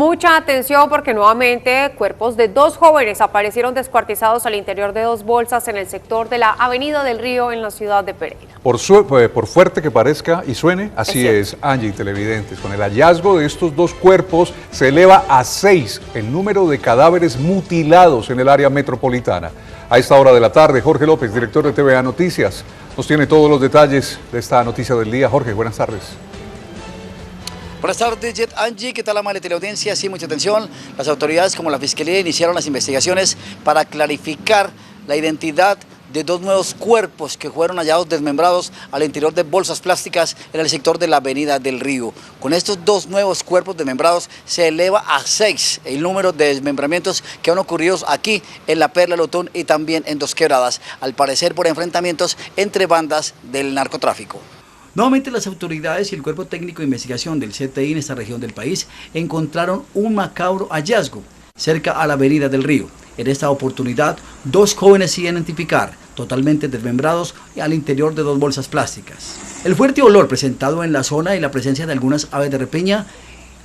Mucha atención porque nuevamente cuerpos de 2 jóvenes aparecieron descuartizados al interior de 2 bolsas en el sector de la Avenida del Río en la ciudad de Pereira. Por fuerte que parezca y suene, así es, Angie, televidentes. Con el hallazgo de estos 2 cuerpos se eleva a 6 el número de cadáveres mutilados en el área metropolitana. A esta hora de la tarde, Jorge López, director de TVA Noticias, nos tiene todos los detalles de esta noticia del día. Jorge, buenas tardes. Buenas tardes, Jet Angie, ¿qué tal, amable teleaudiencia? Sí, mucha atención. Las autoridades como la Fiscalía iniciaron las investigaciones para clarificar la identidad de 2 nuevos cuerpos que fueron hallados desmembrados al interior de bolsas plásticas en el sector de la Avenida del Río. Con estos 2 nuevos cuerpos desmembrados se eleva a 6 el número de desmembramientos que han ocurrido aquí en la Perla del Otón y también en Dos Quebradas, al parecer por enfrentamientos entre bandas del narcotráfico. Nuevamente las autoridades y el Cuerpo Técnico de Investigación del CTI en esta región del país encontraron un macabro hallazgo cerca a la Avenida del Río. En esta oportunidad, 2 jóvenes sin identificar, totalmente desmembrados al interior de 2 bolsas plásticas. El fuerte olor presentado en la zona y la presencia de algunas aves de rapiña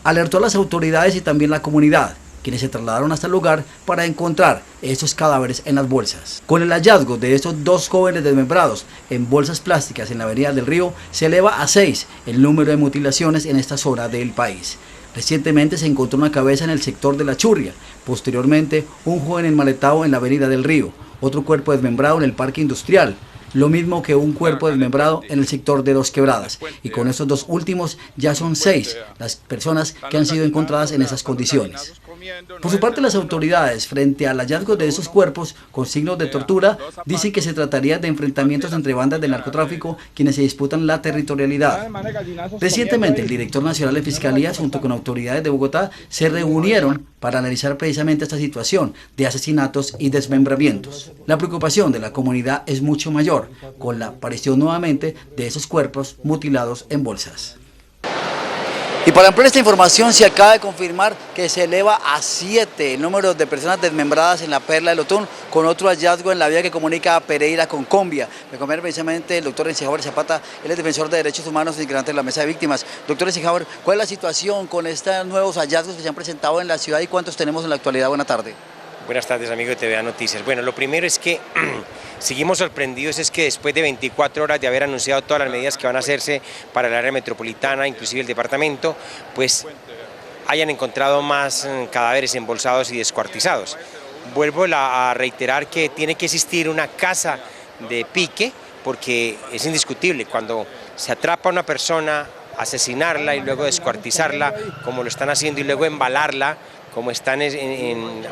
alertó a las autoridades y también la comunidad, quienes se trasladaron hasta el lugar para encontrar estos cadáveres en las bolsas. Con el hallazgo de estos 2 jóvenes desmembrados en bolsas plásticas en la Avenida del Río, se eleva a 6 el número de mutilaciones en esta zona del país. Recientemente se encontró una cabeza en el sector de La Churria, posteriormente un joven enmaletado en la Avenida del Río, otro cuerpo desmembrado en el Parque Industrial, lo mismo que un cuerpo desmembrado en el sector de Dos Quebradas, y con estos 2 últimos ya son 6 las personas que han sido encontradas en esas condiciones. Por su parte, las autoridades, frente al hallazgo de esos cuerpos con signos de tortura, dicen que se trataría de enfrentamientos entre bandas de narcotráfico quienes se disputan la territorialidad. Recientemente, el director nacional de Fiscalía, junto con autoridades de Bogotá, se reunieron para analizar precisamente esta situación de asesinatos y desmembramientos. La preocupación de la comunidad es mucho mayor, con la aparición nuevamente de esos cuerpos mutilados en bolsas. Y para ampliar esta información se acaba de confirmar que se eleva a 7 el número de personas desmembradas en la Perla del Otón, con otro hallazgo en la vía que comunica a Pereira con Combia. Me acompaña precisamente el doctor Eisenhower Zapata, él es defensor de derechos humanos e integrante de la mesa de víctimas. Doctor Eisenhower, ¿cuál es la situación con estos nuevos hallazgos que se han presentado en la ciudad y cuántos tenemos en la actualidad? Buena tarde. Buenas tardes, amigo de TVA Noticias. Bueno, lo primero es que seguimos sorprendidos, es que después de 24 horas de haber anunciado todas las medidas que van a hacerse para el área metropolitana, inclusive el departamento, pues hayan encontrado más cadáveres embolsados y descuartizados. Vuelvo a reiterar que tiene que existir una casa de pique, porque es indiscutible, cuando se atrapa a una persona, asesinarla y luego descuartizarla, como lo están haciendo, y luego embalarla, como están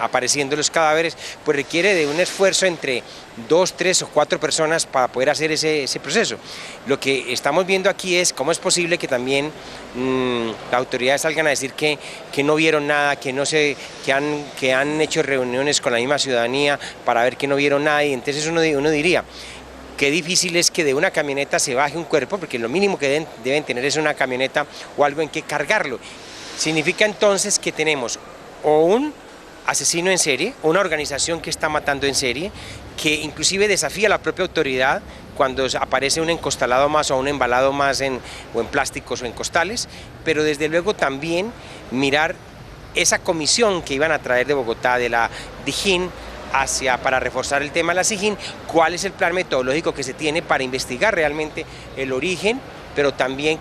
apareciendo los cadáveres, pues requiere de un esfuerzo entre 2, 3 o 4 personas para poder hacer ese proceso. Lo que estamos viendo aquí es cómo es posible que también las autoridades salgan a decir que no vieron nada, que han hecho reuniones con la misma ciudadanía para ver que no vieron nada, y entonces uno diría, qué difícil es que de una camioneta se baje un cuerpo, porque lo mínimo que deben tener es una camioneta o algo en que cargarlo. Significa entonces que tenemos o un asesino en serie, o una organización que está matando en serie, que inclusive desafía a la propia autoridad cuando aparece un encostalado más o un embalado más o en plásticos o en costales, pero desde luego también mirar esa comisión que iban a traer de Bogotá, de la DIJÍN, para reforzar el tema de la SIJÍN, cuál es el plan metodológico que se tiene para investigar realmente el origen, pero también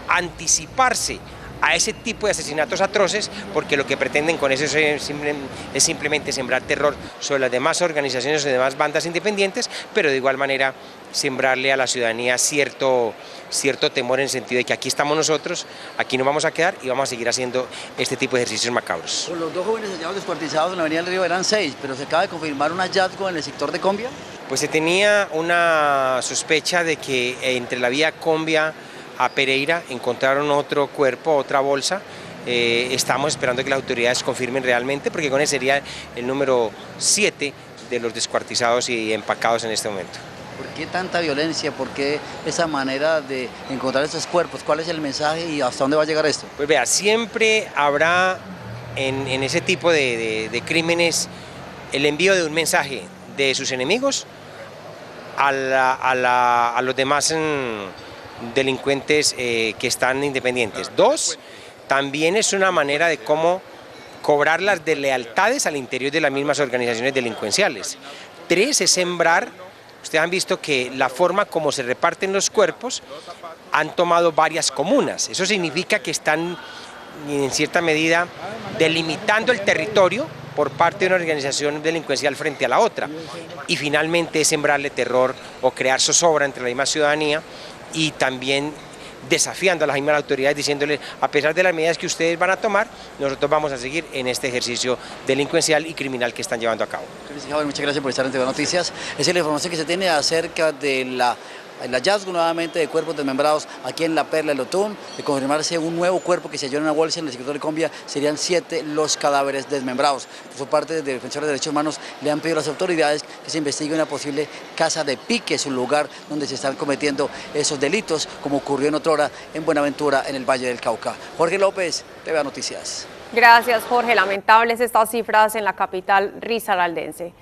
anticiparse a ese tipo de asesinatos atroces, porque lo que pretenden con eso es simplemente sembrar terror sobre las demás organizaciones y demás bandas independientes, pero de igual manera sembrarle a la ciudadanía cierto temor en el sentido de que aquí estamos nosotros, aquí nos vamos a quedar y vamos a seguir haciendo este tipo de ejercicios macabros. Con los 2 jóvenes hallados descuartizados en la Avenida del Río eran 6, pero se acaba de confirmar un hallazgo en el sector de Combia. Pues se tenía una sospecha de que entre la vía Combia a Pereira encontraron otro cuerpo, otra bolsa. Estamos esperando que las autoridades confirmen realmente, porque con ese sería el número 7 de los descuartizados y empacados en este momento. ¿Por qué tanta violencia? ¿Por qué esa manera de encontrar estos cuerpos? ¿Cuál es el mensaje y hasta dónde va a llegar esto? Pues vea, siempre habrá en ese tipo de crímenes el envío de un mensaje de sus enemigos a los demás delincuentes que están independientes. 2, también es una manera de cómo cobrar las deslealtades al interior de las mismas organizaciones delincuenciales. 3 es sembrar. Ustedes han visto que la forma como se reparten los cuerpos han tomado varias comunas. Eso significa que están en cierta medida delimitando el territorio por parte de una organización delincuencial frente a la otra. Y finalmente es sembrarle terror o crear zozobra entre la misma ciudadanía y también desafiando a las mismas autoridades diciéndoles, a pesar de las medidas que ustedes van a tomar, nosotros vamos a seguir en este ejercicio delincuencial y criminal que están llevando a cabo. Muchas gracias por estar en TV Noticias. Esa es la información que se tiene acerca de el hallazgo nuevamente de cuerpos desmembrados aquí en La Perla del Otún. De confirmarse un nuevo cuerpo que se halló en una bolsa en el sector de Combia, serían 7 los cadáveres desmembrados. Por su parte, de defensores de derechos humanos le han pedido a las autoridades que se investigue una posible casa de piques, un lugar donde se están cometiendo esos delitos, como ocurrió en otrora en Buenaventura, en el Valle del Cauca. Jorge López, TV Noticias. Gracias, Jorge. Lamentables estas cifras en la capital risaraldense.